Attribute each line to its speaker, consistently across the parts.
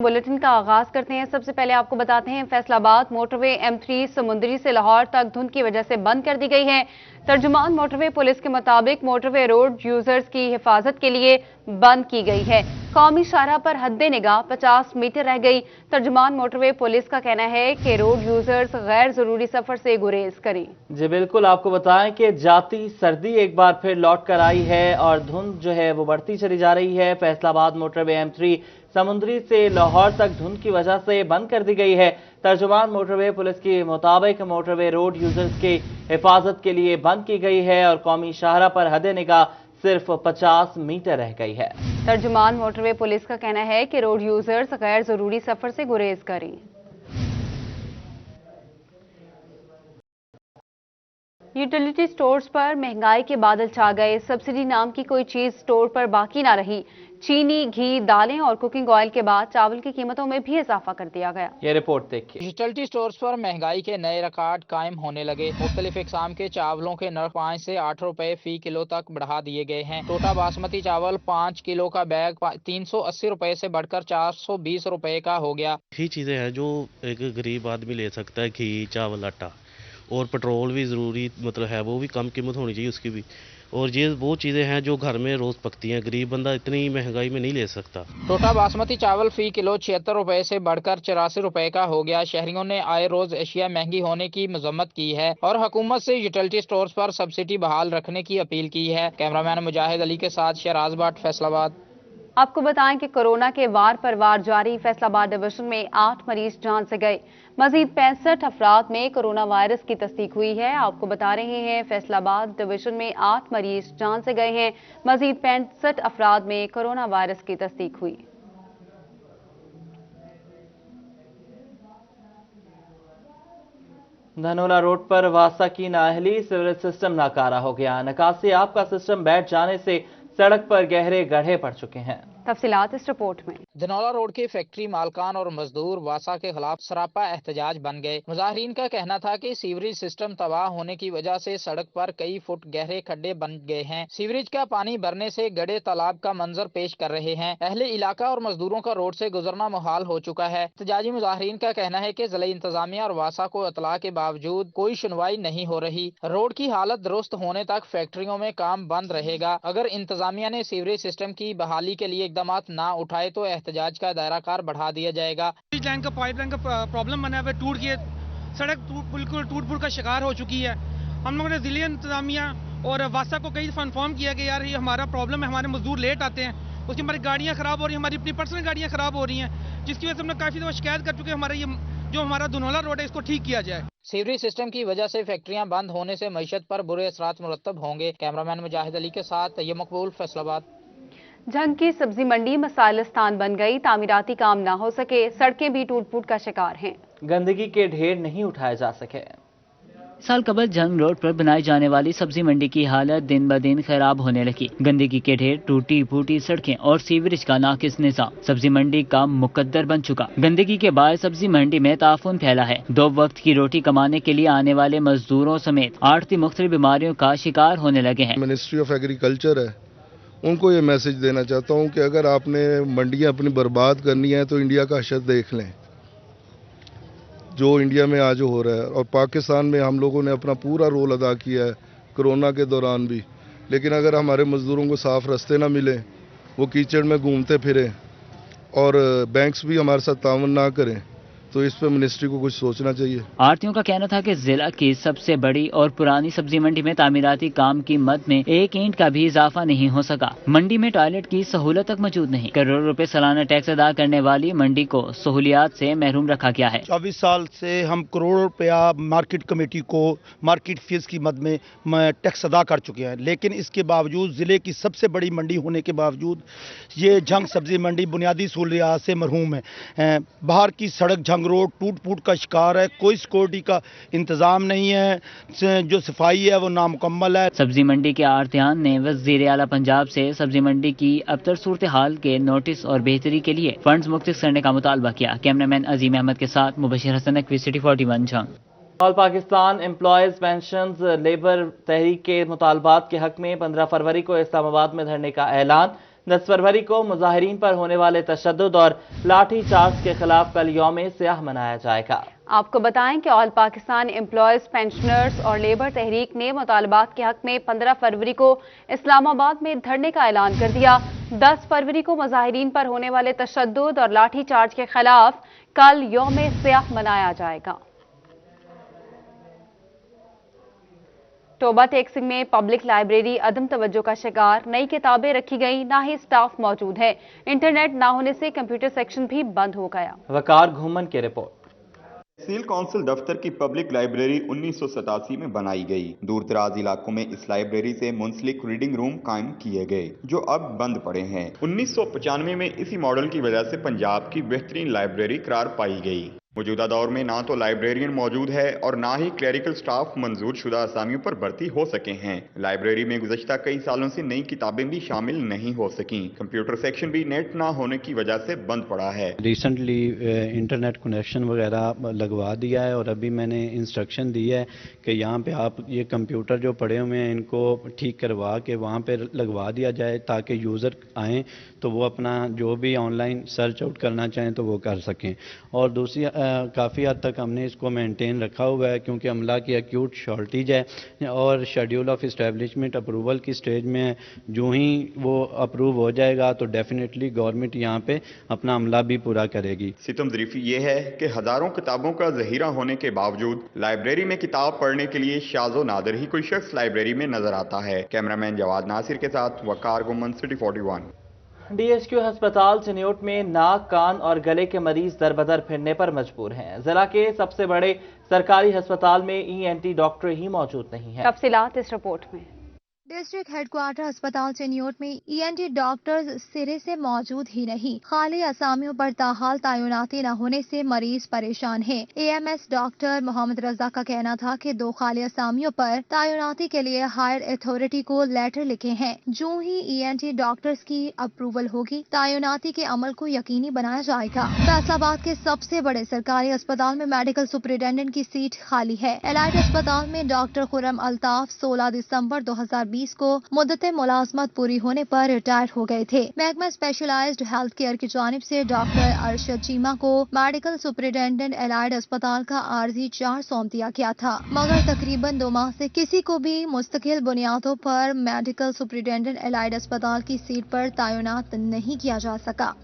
Speaker 1: Bulletin का आगाज करते हैं। सबसे पहले आपको बताते हैं फैसलाबाद मोटरवे M3 समुंदरी से लाहौर तक धुंध की वजह से बंद कर दी गई है। तर्जुमान मोटरवे पुलिस के मुताबिक मोटरवे रोड यूजर्स की हिफाजत के लिए बंद की गई है। कौमी शाहराह पर हद्दे निगाह 50 मीटर रह गई। तर्जुमान मोटरवे पुलिस का कहना है कि रोड यूजर्स गैर जरूरी सफर से गुरेज करें।
Speaker 2: जी बिल्कुल, आपको बताएं कि जाती सर्दी एक बार फिर लौट कर आई है और धुंध जो है वो बढ़ती चली जा रही है। फैसलाबाद मोटरवे M3 समुंदरी से लाहौर तक धुंध की वजह से बंद कर दी गई है। तर्जुमान मोटरवे पुलिस के मुताबिक मोटरवे रोड यूजर्स की हिफाजत के लिए बंद की गई है और कौमी शाहराह पर हद निगाह सिर्फ 50 मीटर रह गई है।
Speaker 1: तर्जुमान मोटरवे पुलिस का कहना है कि रोड यूजर्स गैर जरूरी सफर से गुरेज करें। यूटिलिटी स्टोर्स पर महंगाई के बादल छा गए। सब्सिडी नाम की कोई चीज स्टोर पर बाकी ना रही। चीनी, घी, दालें और कुकिंग ऑयल के बाद चावल की कीमतों में भी इजाफा कर दिया गया।
Speaker 2: ये रिपोर्ट देखिए।
Speaker 3: यूटिलिटी स्टोर्स पर महंगाई के नए रिकॉर्ड कायम होने लगे। मुख्तलिफ इकसाम के चावलों के नर्ख 5 से 8 रुपए फी किलो तक बढ़ा दिए गए हैं। टोटा बासमती चावल 5 किलो का बैग 380 रुपए से बढ़कर 420 रुपए का हो गया।
Speaker 4: यही चीज़ें हैं जो एक गरीब आदमी ले सकता है, घी, चावल, आटा और पेट्रोल भी ज़रूरी है, वो भी कम कीमत होनी चाहिए उसकी भी। और ये वो चीज़ें हैं जो घर में रोज़ पकती हैं, गरीब बंदा इतनी महंगाई में नहीं ले सकता।
Speaker 3: टोटा बासमती चावल फी किलो 76 रुपए से बढ़कर 84 रुपए का हो गया। शहरियों ने आए रोज एशिया महंगी होने की मजम्मत की है और हुकूमत से यूटिलिटी स्टोर्स पर सब्सिडी बहाल रखने की अपील की है। कैमरामैन मुजाहिद अली के साथ शहराज भट्ट, फैसलाबाद।
Speaker 1: आपको बताएं कि कोरोना के वार पर वार जारी। फैसलाबाद डिवीजन में 8 मरीज जान से गए। मजीद 65 अफराद में कोरोना वायरस की तस्दीक हुई है। आपको बता रहे हैं फैसलाबाद डिवीजन में 8 मरीज जान से गए हैं। मजीद 65 अफराद में कोरोना वायरस की तस्दीक हुई।
Speaker 2: धनोला रोड पर वासा की नाअहली, सीवरेज सिस्टम नाकारा हो गया। निकासी आब का सिस्टम बैठ जाने से सड़क पर गहरे गड्ढे पड़ चुके हैं।
Speaker 1: तफसीलात इस रिपोर्ट में।
Speaker 3: धनौला रोड के फैक्ट्री मालकान और मजदूर वासा के खिलाफ सरापा एहतजाज बन गए। मुजाहिरीन का कहना था कि सीवरेज सिस्टम तबाह होने की वजह से सड़क पर कई फुट गहरे खड्डे बन गए हैं। सीवरेज का पानी भरने से गड़े तालाब का मंजर पेश कर रहे हैं। अहले इलाका और मजदूरों का रोड से गुजरना मुहाल हो चुका है। एहतजाजी मुजाहिरीन का कहना है कि जिला इंतजामिया और वासा को इतला के बावजूद कोई सुनवाई नहीं हो रही। रोड की हालत दुरुस्त होने तक फैक्ट्रियों में काम बंद रहेगा। अगर इंतजामिया ने सीवरेज सिस्टम की बहाली के लिए इकदाम ना उठाए तो एहतजाज का दायरा कार बढ़ा दिया जाएगा।
Speaker 5: लाइन का पाइपलाइन का प्रॉब्लम बना है, टूट के सड़क बिल्कुल टूट फूट का शिकार हो चुकी है। हम लोगों ने जिले इंतजामिया और वासा को कई इन्फॉर्म किया कि यार ये हमारा प्रॉब्लम है, हमारे मजदूर लेट आते हैं, उसकी हमारी गाड़ियां खराब हो रही हैं, हमारी अपनी पर्सनल गाड़ियां खराब हो रही हैं, जिसकी वजह से हमने काफी दफा शिकायत कर चुके हैं। हमारा ये जो हमारा धनौला रोड है इसको ठीक किया जाए।
Speaker 3: सीवरेज सिस्टम की वजह से फैक्ट्रियां बंद होने से मईशत पर बुरे असरात मुरतब होंगे। कैमरामैन मुजाहिद अली के साथ ये मकबूल, फैसलाबाद।
Speaker 1: झंग की सब्जी मंडी मसाइलस्तान बन गई। तामीराती काम ना हो सके, सड़कें भी टूट फूट का शिकार हैं।
Speaker 2: गंदगी के ढेर नहीं उठाए जा सके।
Speaker 6: साल कबल जंग रोड पर बनाई जाने वाली सब्जी मंडी की हालत दिन ब दिन खराब होने लगी। गंदगी के ढेर, टूटी फूटी सड़कें और सीवरेज का नाकिस निज़ाम सब्जी मंडी का मुकद्दर बन चुका। गंदगी के बाद सब्जी मंडी में ताफुन फैला है। 2 वक्त की रोटी कमाने के लिए आने वाले मजदूरों समेत आड़ती मुख्तलिफ बीमारियों का शिकार होने लगे हैं।
Speaker 7: मिनिस्ट्री ऑफ एग्रीकल्चर है, उनको ये मैसेज देना चाहता हूँ कि अगर आपने मंडियाँ अपनी बर्बाद करनी है तो इंडिया का हशर देख लें, जो इंडिया में आज हो रहा है। और पाकिस्तान में हम लोगों ने अपना पूरा रोल अदा किया है कोरोना के दौरान भी, लेकिन अगर हमारे मजदूरों को साफ रास्ते ना मिले, वो कीचड़ में घूमते फिरें और बैंक्स भी हमारे साथ तावन ना करें, तो इस पर मिनिस्ट्री को कुछ सोचना चाहिए।
Speaker 6: आड़तियों का कहना था कि जिला की सबसे बड़ी और पुरानी सब्जी मंडी में तामीराती काम की मद में 1 ईंट का भी इजाफा नहीं हो सका। मंडी में टॉयलेट की सहूलत तक मौजूद नहीं। करोड़ों रुपए सालाना टैक्स अदा करने वाली मंडी को सहूलियात से महरूम रखा गया है।
Speaker 8: 24 साल से हम करोड़ों रुपया मार्केट कमेटी को मार्केट फीस की मद में टैक्स अदा कर चुके हैं, लेकिन इसके बावजूद जिले की सबसे बड़ी मंडी होने के बावजूद ये झंग सब्जी मंडी बुनियादी सहूलियात से महरूम है। बाहर की सड़क झंग रोड टूट फूट का शिकार है। कोई सिक्योरिटी का इंतजाम नहीं है, जो सफाई है वो नामुकम्मल है।
Speaker 6: सब्जी मंडी के आड़तियान ने वज़ीर आला पंजाब से सब्जी मंडी की अबतर सूरत हाल के नोटिस और बेहतरी के लिए फंड्स मुख्तस करने का मुतालबा किया। कैमरामैन अजीम अहमद के साथ Mubashir Hasan, city 41 Jhang.
Speaker 2: All Pakistan employees pensions labour Tehreek के मुतालबात के हक में 15 फरवरी को इस्लामाबाद में धरने का ऐलान। 10 फरवरी को मुजाहिरीन पर होने वाले तशद्दुद और लाठी चार्ज के खिलाफ कल यौम सियाह मनाया जाएगा।
Speaker 1: आपको बताएं कि ऑल पाकिस्तान एम्प्लॉयज, पेंशनर्स और लेबर तहरीक ने मुतालबात के हक में 15 फरवरी को इस्लामाबाद में धरने का ऐलान कर दिया। 10 फरवरी को मुजाहिरीन पर होने वाले तशद्दुद और लाठी चार्ज के खिलाफ कल यौम सियाह मनाया जाएगा। टोबा टेक सिंह में पब्लिक लाइब्रेरी अदम तवज्जो का शिकार, नई किताबें रखी गई, ना ही स्टाफ मौजूद है। इंटरनेट ना होने से कंप्यूटर सेक्शन भी बंद हो गया।
Speaker 2: वकार घूमन की रिपोर्ट।
Speaker 9: तहसील काउंसिल दफ्तर की पब्लिक लाइब्रेरी 1987 में बनाई गई। दूर दराज इलाकों में इस लाइब्रेरी से मुंसलिक रीडिंग रूम कायम किए गए जो अब बंद पड़े हैं। 1995 में इसी मॉडल की वजह से पंजाब की बेहतरीन लाइब्रेरी करार पाई गई। मौजूदा दौर में ना तो लाइब्रेरियन मौजूद है और ना ही क्लरिकल स्टाफ मंजूर शुदा असामियों पर भर्ती हो सके हैं। लाइब्रेरी में गुज़श्ता कई सालों से नई किताबें भी शामिल नहीं हो सकी। कंप्यूटर सेक्शन भी नेट ना होने की वजह से बंद पड़ा है।
Speaker 10: रिसेंटली इंटरनेट कनेक्शन वगैरह लगवा दिया है और अभी मैंने इंस्ट्रक्शन दी है कि यहाँ पे आप ये कंप्यूटर जो पड़े हुए हैं इनको ठीक करवा के वहाँ पे लगवा दिया जाए ताकि यूज़र आएँ तो वो अपना जो भी ऑनलाइन सर्च आउट करना चाहें तो वो कर सकें। और दूसरी काफ़ी हद तक हमने इसको मेंटेन रखा हुआ है क्योंकि अमला की एक्यूट शॉर्टेज है और शेड्यूल ऑफ इस्टेब्लिशमेंट अप्रूवल की स्टेज में जो ही वो अप्रूव हो जाएगा तो डेफिनेटली गवर्नमेंट यहाँ पे अपना अमला भी पूरा करेगी।
Speaker 9: सितम ज़रीफ़ी ये है कि हज़ारों किताबों का ज़हीरा होने के बावजूद लाइब्रेरी में किताब पढ़ने के लिए शाज़ो नादर ही कोई शख्स लाइब्रेरी में नजर आता है। कैमरामैन जवाद नासिर के साथ वकार गुमन, सिटी 41।
Speaker 2: DHQ अस्पताल चिन्योट में नाक, कान और गले के मरीज दरबदर फिरने पर मजबूर हैं। जिला के सबसे बड़े सरकारी अस्पताल में ENT डॉक्टर ही मौजूद नहीं है।
Speaker 1: तफसीलात इस रिपोर्ट में।
Speaker 11: डिस्ट्रिक्ट हेडक्वार्टर अस्पताल चिन्योट में ENT डॉक्टर्स सिरे से मौजूद ही नहीं। खाली असामियों पर ताहाल तैनाती न होने से मरीज परेशान हैं। AMS डॉक्टर मोहम्मद रजा का कहना था कि 2 खाली असामियों पर तैनाती के लिए हायर अथॉरिटी को लेटर लिखे हैं। जो ही ENT डॉक्टर्स की अप्रूवल होगी तैनाती के अमल को यकीनी बनाया जाएगा। फैसलाबाद के सबसे बड़े सरकारी अस्पताल में मेडिकल सुपरिटेंडेंट की सीट खाली है। एलाइड अस्पताल में डॉक्टर खुर्रम अल्ताफ 16 दिसंबर 2020 को मुद्दत मुलाजमत पूरी होने पर रिटायर हो गए थे। महकमा स्पेशलाइज्ड हेल्थ केयर की जानिब से डॉक्टर अरशद चीमा को मेडिकल सुपरिटेंडेंट एलाइड अस्पताल का आर्जी चार्ज सौंप दिया गया था, मगर तकरीबन 2 माह से किसी को भी मुस्तकिल बुनियादों पर मेडिकल सुपरिटेंडेंट एलाइड अस्पताल की सीट पर तैनात नहीं किया जा सका।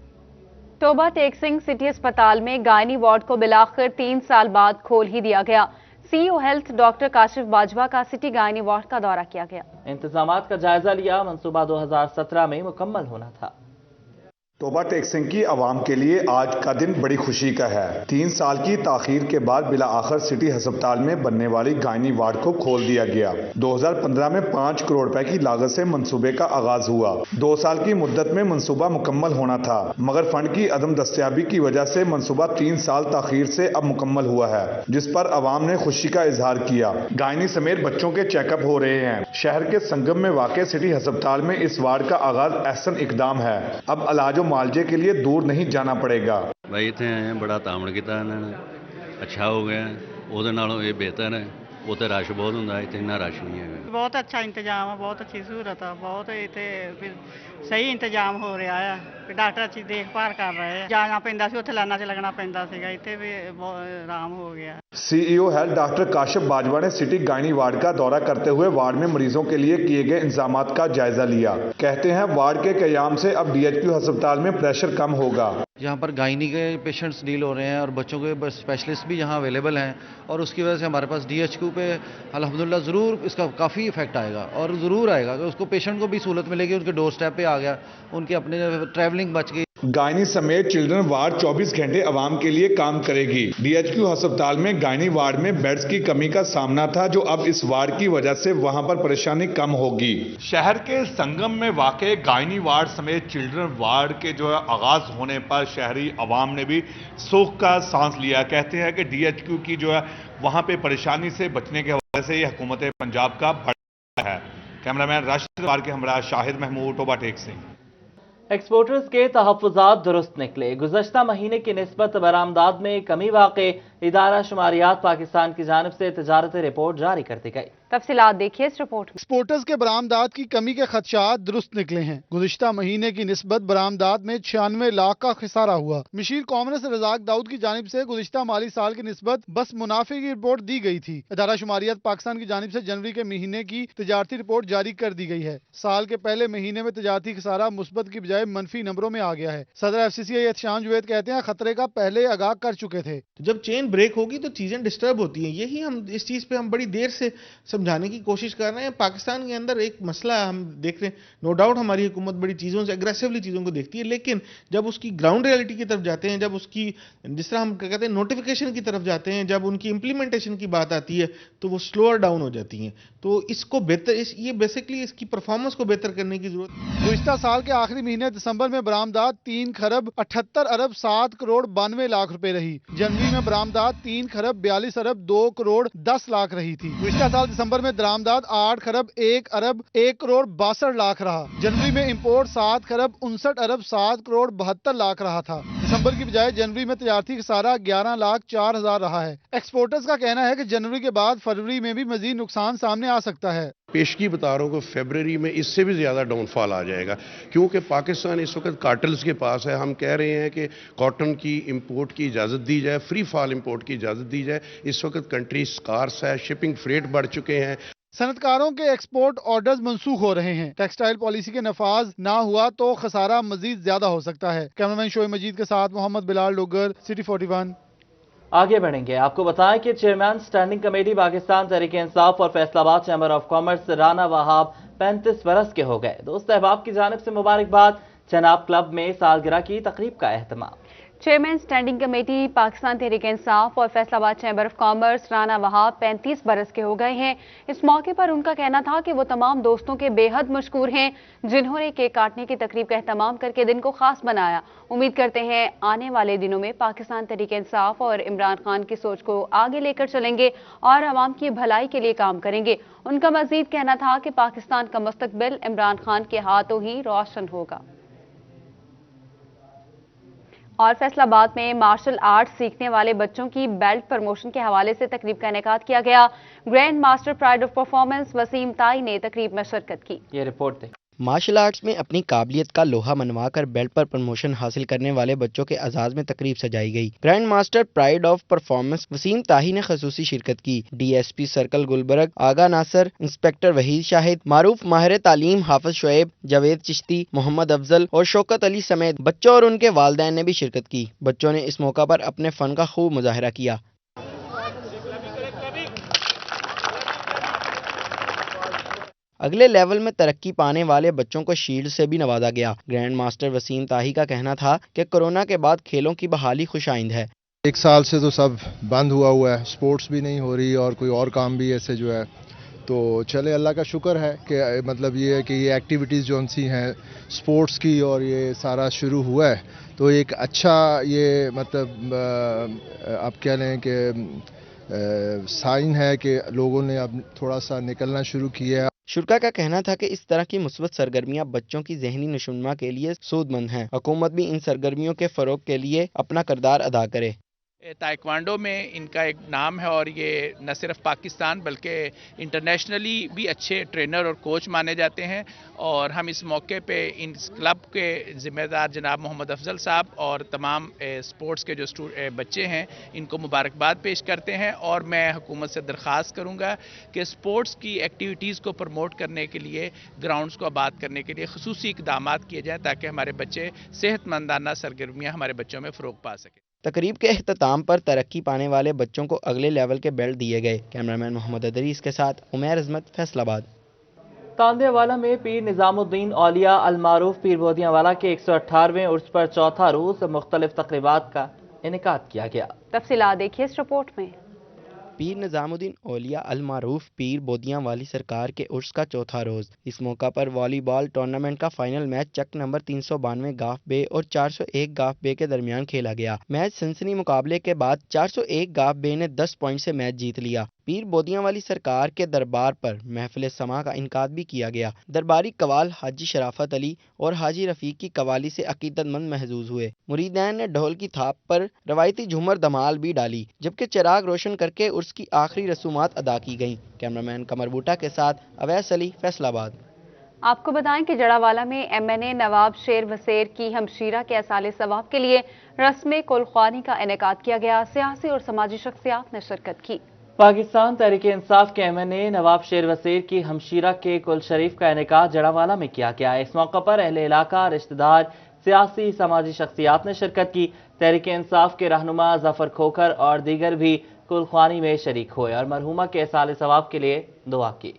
Speaker 1: टोबा टेक सिंह सिटी अस्पताल में गायनी वार्ड को बिलाखिर 3 साल बाद खोल ही दिया गया। CEO health doctor Kashif Bajwa का सिटी गायनी वार्ड का दौरा किया गया।
Speaker 2: इंतजामात का जायजा लिया। मंसूबा 2017 में मुकम्मल होना था।
Speaker 12: टोबा टेक सिंह की आवाम के लिए आज का दिन बड़ी खुशी का है। 3 साल की ताखीर के बाद बिला आखिर सिटी अस्पताल में बनने वाली गायनी वार्ड को खोल दिया गया। 2015 में 5 करोड़ रुपए की लागत से मंसूबे का आगाज हुआ। 2 साल की मुद्दत में मंसूबा मुकम्मल होना था, मगर फंड की अदम दस्तयाबी की वजह से मंसूबा 3 साल ताखीर से अब मुकम्मल हुआ है, जिस पर आवाम ने खुशी का इजहार किया। गायनी समेत बच्चों के चेकअप हो रहे हैं। शहर के संगम में वाक़ सिटी अस्पताल में इस वार्ड का आगाज एहसन इकदाम है। अब इलाज मालजे के लिए दूर नहीं जाना पड़ेगा।
Speaker 13: भाई इतने आए हैं, बड़ा तामण किया इन्होंने, अच्छा हो गया। ਉਹਦੇ ਨਾਲੋਂ ਇਹ ਬਿਹਤਰ ਹੈ। ਉੱਥੇ ਰਸ਼ ਬਹੁਤ ਹੁੰਦਾ, ਇੱਥੇ ਇੰਨਾ ਰਸ਼ ਨਹੀਂ ਹੈਗਾ।
Speaker 14: ਬਹੁਤ ਅੱਛਾ ਇੰਤਜ਼ਾਮ ਹੈ, ਬਹੁਤ ਅੱਛੀ ਸਹੂਲਤ ਹੈ, ਬਹੁਤ ਇੱਥੇ ਸਹੀ ਇੰਤਜ਼ਾਮ ਹੋ ਰਿਹਾ ਹੈ। ਡਾਕਟਰ ਅੱਛੀ ਦੇਖਭਾਲ ਕਰ ਰਹੇ ਆ। ਜਾਣਾ ਪੈਂਦਾ ਸੀ, ਉੱਥੇ ਲਾਈਨਾਂ 'ਚ ਲੱਗਣਾ ਪੈਂਦਾ ਸੀਗਾ, ਇੱਥੇ ਵੀ ਬਹੁਤ ਆਰਾਮ ਹੋ ਗਿਆ।
Speaker 12: CEO health doctor Kashif Bajwa ने सिटी गायनी वार्ड का दौरा करते हुए वार्ड में मरीजों के लिए किए गए इंतजामात का जायजा लिया। कहते हैं वार्ड के कयाम से अब DHQ अस्पताल में प्रेशर कम होगा।
Speaker 15: यहाँ पर गायनी के पेशेंट्स डील हो रहे हैं और बच्चों के स्पेशलिस्ट भी यहाँ अवेलेबल हैं और उसकी वजह से हमारे पास DHQ पे अल्हम्दुलिल्लाह ज़रूर इसका काफ़ी इफेक्ट आएगा और ज़रूर आएगा कि उसको पेशेंट को भी सहूलत मिलेगी, उनके डोर स्टेप पे आ गया, उनके अपने ट्रैवलिंग बच गई।
Speaker 12: गायनी समेत चिल्ड्रन वार्ड 24 घंटे आवाम के लिए काम करेगी। DHQ अस्पताल में गायनी वार्ड में बेड्स की कमी का सामना था, जो अब इस वार्ड की वजह से वहां पर परेशानी कम होगी। शहर के संगम में वाक़े गायनी वार्ड समेत चिल्ड्रन वार्ड के जो है आगाज होने पर शहरी आवाम ने भी सुख का सांस लिया। कहते हैं कि DHQ की जो है वहां पे परेशानी से बचने के हवाले से ये हुकूमत पंजाब का बड़ा है। कैमरामैन राशिद वार के हमरा शाहिद महमूद, टोबा टेक सिंह।
Speaker 2: एक्सपोर्टर्स के तहफ़्फ़ुज़ात दुरुस्त निकले। गुज़श्ता महीने की निस्बत बरामदात में कमी वाक़े इदारा शुमारियात पाकिस्तान की जानिब से तजारती रिपोर्ट जारी कर दी गई।
Speaker 1: तफसीलात देखिए इस रिपोर्ट में।
Speaker 16: एक्सपोर्टर्स के बरामदात की कमी के खदशात दुरुस्त निकले हैं। गुज़िश्ता महीने की निस्बत बरामदात में 96 लाख का खसारा हुआ। मिशीर कॉमर्स रज़ाक दाऊद की जानिब से गुज़िश्ता माली साल की निस्बत बस मुनाफे की रिपोर्ट दी गई थी। इदारा शुमारियात पाकिस्तान की जानिब से जनवरी के महीने की तजारती रिपोर्ट जारी कर दी गई है। साल के पहले महीने में तजारती खसारा मुस्बत की बजाय मनफी नंबरों में आ गया है। सदर FCCI एहतशाम जुवैद कहते हैं खतरे का पहले आगाह कर चुके थे।
Speaker 17: जब चेन ब्रेक होगी तो चीजें डिस्टर्ब होती हैं। यही हम इस चीज पे हम बड़ी देर से समझाने की कोशिश कर रहे हैं। पाकिस्तान के अंदर एक मसला हम देख रहे हैं, नो डाउट हमारी हुकूमत बड़ी चीजों से एग्रेसिवली चीजों को देखती है, लेकिन जब उसकी ग्राउंड रियलिटी की तरफ जाते हैं, जब उसकी जिस तरह हम कहते हैं नोटिफिकेशन की तरफ जाते हैं, जब उनकी इंप्लीमेंटेशन की बात आती है तो वो स्लोअर डाउन हो जाती हैं। तो इसको बेहतर ये बेसिकली इसकी परफॉर्मेंस को बेहतर करने की जरूरत है।
Speaker 16: गुज़िश्ता साल के आखिरी महीने दिसंबर में बरामदात 3 खरब 78 अरब 7 करोड़ 92 लाख रुपए रही। जनवरी में बरामदात 3 खरब 42 अरब 2 करोड़ 10 लाख रही थी। गुज़िश्ता साल दिसंबर में दरामदात 8 खरब 1 अरब 1 करोड़ 62 लाख रहा। जनवरी में इंपोर्ट 7 खरब 59 अरब 7 करोड़ 72 लाख रहा था। दिसंबर की बजाय जनवरी में तजारती खसारा 11 लाख 4 हजार रहा है। एक्सपोर्टर्स का कहना है कि जनवरी के बाद फरवरी में भी मजीद नुकसान सामने आ सकता है।
Speaker 18: पेशगी बता रहा हूँ कि फरवरी में इससे भी ज़्यादा डाउनफॉल आ जाएगा, क्योंकि पाकिस्तान इस वक्त कार्टल्स के पास है। हम कह रहे हैं कि कॉटन की इंपोर्ट की इजाज़त दी जाए, फ्री फॉल इंपोर्ट की इजाज़त दी जाए। इस वक्त कंट्री स्कार्स है, शिपिंग फ्रेट बढ़ चुके हैं।
Speaker 16: सनतकारों के एक्सपोर्ट ऑर्डर्स मंसूख हो रहे हैं। टेक्सटाइल पॉलिसी के नफाज ना हुआ तो खसारा मजीद ज्यादा हो सकता है। कैमरामैन शोएब मजीद के साथ मोहम्मद बिलाल डोगर, सिटी 41।
Speaker 2: आगे बढ़ेंगे, आपको बताएं कि chairman standing committee Pakistan Tehreek Insaf और Faisalabad chamber of commerce Rana Wahab 35 बरस के हो गए। दोस्त अहबाब की जानिब से मुबारकबाद। चनाब क्लब में सालगिरह की तकरीब का एहतमाम।
Speaker 1: Chairman standing committee Pakistan Tehreek Insaf और Faisalabad chamber of commerce Rana Wahab 35 बरस के हो गए हैं। इस मौके पर उनका कहना था कि वो तमाम दोस्तों के बेहद मशकूर हैं जिन्होंने केक काटने की तकरीब का एहतमाम करके दिन को खास बनाया। उम्मीद करते हैं आने वाले दिनों में पाकिस्तान तहरीक इंसाफ और इमरान खान की सोच को आगे लेकर चलेंगे और आवाम की भलाई के लिए काम करेंगे। उनका मजीद कहना था कि पाकिस्तान का मुस्तकबिल इमरान खान के हाथों ही रोशन होगा। और फैसलाबाद में मार्शल आर्ट सीखने वाले बच्चों की बेल्ट प्रमोशन के हवाले से तकरीब का इनेकाद किया गया। Grand master Pride of Performance Waseem Tai ने तकरीब में शिरकत की।
Speaker 2: ये रिपोर्ट देखें।
Speaker 19: मार्शल आर्ट्स में अपनी काबिलियत का लोहा मनवा कर बेल्ट पर प्रमोशन हासिल करने वाले बच्चों के एजाज में तकरीब सजाई गई। Grand master Pride of Performance Waseem Tahi ने खसूसी शिरकत की। DSP circle Gulberg Agha Nasir, inspector Waheed Shahid, मारूफ माहिर तालीम हाफिज शुएब, जावेद चिश्ती, मोहम्मद अफजल और शौकत अली समेत बच्चों और उनके वालिदैन ने भी शिरकत की। बच्चों ने इस मौका पर अपने फन का खूब मुजाहिरा किया। अगले लेवल में तरक्की पाने वाले बच्चों को शील्ड से भी नवाजा गया। ग्रैंड मास्टर वसीम ताही का कहना था कि कोरोना के बाद खेलों की बहाली खुशाइंद है।
Speaker 7: एक साल से तो सब बंद हुआ है, स्पोर्ट्स भी नहीं हो रही और कोई और काम भी ऐसे जो है, तो चले अल्लाह का शुक्र है कि मतलब ये है कि ये एक्टिविटीज़ जो सी हैं स्पोर्ट्स की और ये सारा शुरू हुआ है, तो एक अच्छा ये मतलब आप कह लें कि साइन है कि लोगों ने अब थोड़ा सा निकलना शुरू किया है।
Speaker 19: शुरा का कहना था कि इस तरह की मुस्बत सरगर्मियां बच्चों की ज़हनी नशोनुमा के लिए सूदमंद हैं। हुकूमत भी इन सरगर्मियों के फ़रोग के लिए अपना किरदार अदा करे।
Speaker 20: ताइक्वांडो में इनका एक नाम है और ये न सिर्फ पाकिस्तान बल्कि इंटरनेशनली भी अच्छे ट्रेनर और कोच माने जाते हैं। और हम इस मौके पे इन क्लब के ज़िम्मेदार जनाब मोहम्मद अफजल साहब और तमाम स्पोर्ट्स के जो बच्चे हैं इनको मुबारकबाद पेश करते हैं। और मैं हुकूमत से दरख्वास्त करूँगा कि स्पोर्ट्स की एक्टिविटीज़ को प्रमोट करने के लिए, ग्राउंड्स को आबाद करने के लिए खसूसी इक़दाम किए जाएँ ताकि हमारे बच्चे सेहतमंदाना सरगर्मियाँ हमारे बच्चों में फ़रोग पा सकें।
Speaker 19: तकरीब के अख्ताम पर तरक्की पाने वाले बच्चों को अगले लेवल के बेल्ट दिए गए। कैमरामैन मोहम्मद अदरीस के साथ उमैर अजमत, फैसलाबाद।
Speaker 2: तांदेवाला में पीर निजामुद्दीन औलिया अल मारूफ पीर बोदियावाला के 118वें उर्स पर चौथा रोज मुख्तलिफ तकरीबात का इनेकाद किया गया।
Speaker 1: तफसीलात देखिए इस रिपोर्ट में।
Speaker 19: पीर निजामुद्दीन औलिया अल मारूफ पीर बोदियां वाली सरकार के उर्स का चौथा रोज। इस मौका पर वॉलीबॉल टूर्नामेंट का फाइनल मैच चक नंबर 392 गाफ बे और 401 गाफ बे के दरमियान खेला गया। मैच सनसनी मुकाबले के बाद 401 गाफ बे ने 10 पॉइंट से मैच जीत लिया। پیر بودیاں والی سرکار کے دربار پر محفل سماع کا انعقاد بھی کیا گیا۔ درباری قوال حاجی شرافت علی اور حاجی رفیق کی قوالی سے عقیدت مند محظوظ ہوئے۔ مریدین نے ڈھول کی تھاپ پر روایتی جھومر دھمال بھی ڈالی، جبکہ چراغ روشن کر کے عرس کی آخری رسومات ادا کی گئیں۔ کیمرامین قمر بوٹا کے ساتھ اویس علی، فیصل آباد۔
Speaker 1: آپ کو بتائیں کہ جڑاوالا میں ایم این اے نواب شیر وسیر کی ہمشیرہ کے اصال ثواب کے لیے رسم کلخوانی کا انعقاد کیا گیا۔ سیاسی اور سماجی شخصیات نے شرکت کی۔
Speaker 2: پاکستان تحریک انصاف کے ایم این اے نواب شیر وسیر کی ہمشیرہ کے کل شریف کا انعقاد جڑاوالا میں کیا گیا۔ اس موقع پر اہل علاقہ، رشتہ دار، سیاسی سماجی شخصیات نے شرکت کی۔ تحریک انصاف کے رہنما ظفر کھوکھر اور دیگر بھی کلخوانی میں شریک ہوئے اور مرحومہ کے اصال ثواب کے لیے دعا کی۔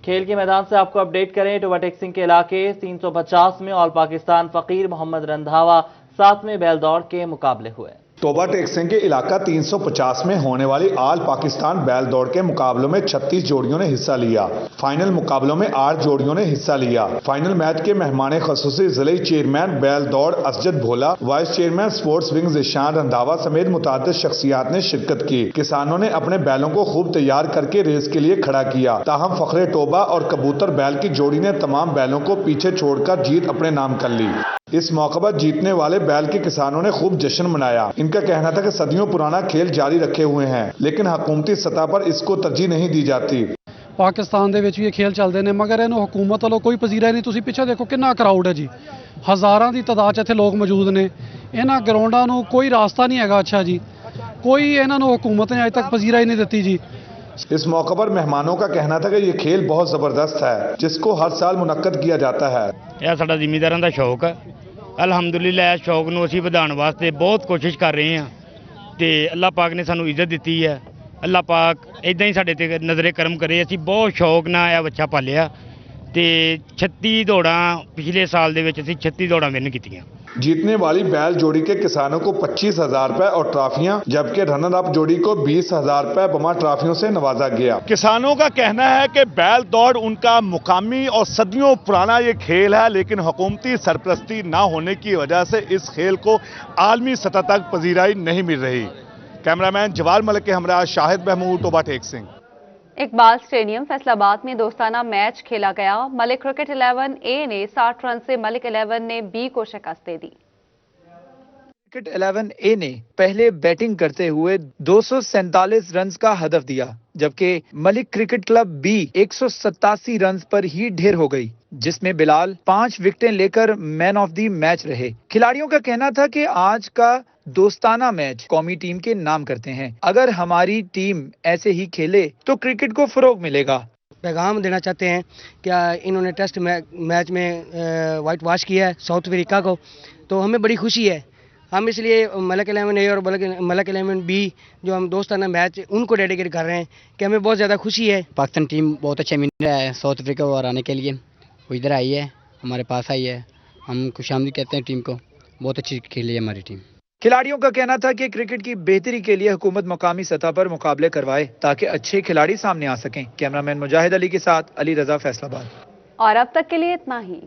Speaker 2: کھیل کے میدان سے آپ کو اپڈیٹ کریں، ٹوبا ٹیکسنگ کے علاقے 350 میں آل پاکستان فقیر محمد رندھاوا 7ویں بیل دوڑ کے مقابلے ہوئے۔
Speaker 12: توبہ ٹیکسنگ کے علاقہ 350 میں ہونے والی آل پاکستان بیل دوڑ کے مقابلوں میں 36 جوڑیوں نے حصہ لیا۔ فائنل مقابلوں میں 8 جوڑیوں نے حصہ لیا۔ فائنل میچ کے مہمان خصوصی ضلعی چیئرمین بیل دوڑ اسجد بھولا، vice chairman sports wing Zeeshan Randhawa سمیت متعدد شخصیات نے شرکت کی۔ کسانوں نے اپنے بیلوں کو خوب تیار کر کے ریس کے لیے کھڑا کیا، تاہم فخر توبہ اور کبوتر بیل کی جوڑی نے تمام بیلوں کو پیچھے چھوڑ کر جیت اپنے نام کر لی۔ اس موقع پر جیتنے والے بیل کے کسانوں نے خوب جشن منایا۔ ان کا کہنا تھا کہ صدیوں پرانا کھیل جاری رکھے ہوئے ہیں، لیکن حکومتی سطح پر اس کو ترجیح نہیں دی جاتی۔
Speaker 21: پاکستان دے وچ بھی کھیل چلتے ہیں، مگر انہوں حکومت والوں کوئی پذیرا نہیں۔ تسی پیچھے دیکھو کنا کراؤڈ ہے جی، ہزاراں دی تعداد اتنے لوگ موجود نے۔ انہاں گراؤنڈاں نوں کوئی راستہ نہیں ہے اچھا جی، کوئی انہاں نوں حکومت نے اج تک پذیرا ہی نہیں دیتی جی۔
Speaker 12: اس موقع پر مہمانوں کا کہنا تھا کہ یہ کھیل بہت زبردست ہے، جس کو ہر سال منعقد کیا جاتا ہے۔
Speaker 22: یہ ساڈا زمینداراں دا شوق ہے، الحمدللہ اس شوق نوں اسی ودھان واسطے بہت کوشش کر رہے ہیں تے اللہ پاک نے سانو عزت دیتی ہے۔ اللہ پاک ایداں ہی ساڈے تے نظر کرم کرے۔ اسی بہت شوق نال یہ بچہ پالیا تے 36 دوڑاں پچھلے سال دے وچ اسی 36 دوڑاں ون کیتیاں۔
Speaker 12: جیتنے والی بیل جوڑی کے کسانوں کو 25,000 روپے اور ٹرافیاں، جبکہ رنر اپ جوڑی کو 20,000 روپے بما ٹرافیوں سے نوازا گیا۔
Speaker 23: کسانوں کا کہنا ہے کہ بیل دوڑ ان کا مقامی اور صدیوں پرانا یہ کھیل ہے، لیکن حکومتی سرپرستی نہ ہونے کی وجہ سے اس کھیل کو عالمی سطح تک پذیرائی نہیں مل رہی۔ کیمرامین جوال ملک کے ہمراہ شاہد محمود، توبہ ٹیکسنگ۔
Speaker 1: اقبال اسٹیڈیم فیصل آباد میں دوستانہ میچ کھیلا گیا۔ ملک کرکٹ 11 اے نے 60 رن سے ملک 11 نے بی کو شکست دے دی۔
Speaker 24: کرکٹ 11 اے نے پہلے بیٹنگ کرتے ہوئے 247 رنز کا ہدف دیا، جبکہ ملک کرکٹ کلب بی 187 رنز پر ہی ڈھیر ہو گئی، جس میں بلال 5 وکٹیں لے کر مین آف دی میچ رہے۔ کھلاڑیوں کا کہنا تھا کہ آج کا دوستانہ میچ قومی ٹیم کے نام کرتے ہیں۔ اگر ہماری ٹیم ایسے ہی کھیلے تو کرکٹ کو فروغ ملے گا۔
Speaker 25: پیغام دینا چاہتے ہیں کہ انہوں نے ٹیسٹ میچ میں وائٹ واش کیا ہے ساؤتھ افریقہ کو، تو ہمیں بڑی خوشی ہے۔ ہم اس لیے ملک 11 اے اور ملک 11 بی جو ہم دوستانہ میچ ان کو ڈیڈیکیٹ کر رہے ہیں کہ ہمیں بہت زیادہ خوشی ہے۔
Speaker 26: پاکستان ٹیم بہت اچھا ون رہا ہے ساؤتھ افریقہ کو ہرانے کے لیے، وہ ادھر آئی ہے، ہمارے پاس آئی ہے، ہم خوش آمدید کہتے ہیں ٹیم کو، بہت اچھی کھیلی ہے ہماری ٹیم۔
Speaker 24: کھلاڑیوں کا کہنا تھا کہ کرکٹ کی بہتری کے لیے حکومت مقامی سطح پر مقابلے کروائے تاکہ اچھے کھلاڑی سامنے آ سکیں۔ کیمرامین مجاہد علی کے ساتھ علی رضا، فیصل آباد۔
Speaker 1: اور اب تک کے لیے اتنا ہی۔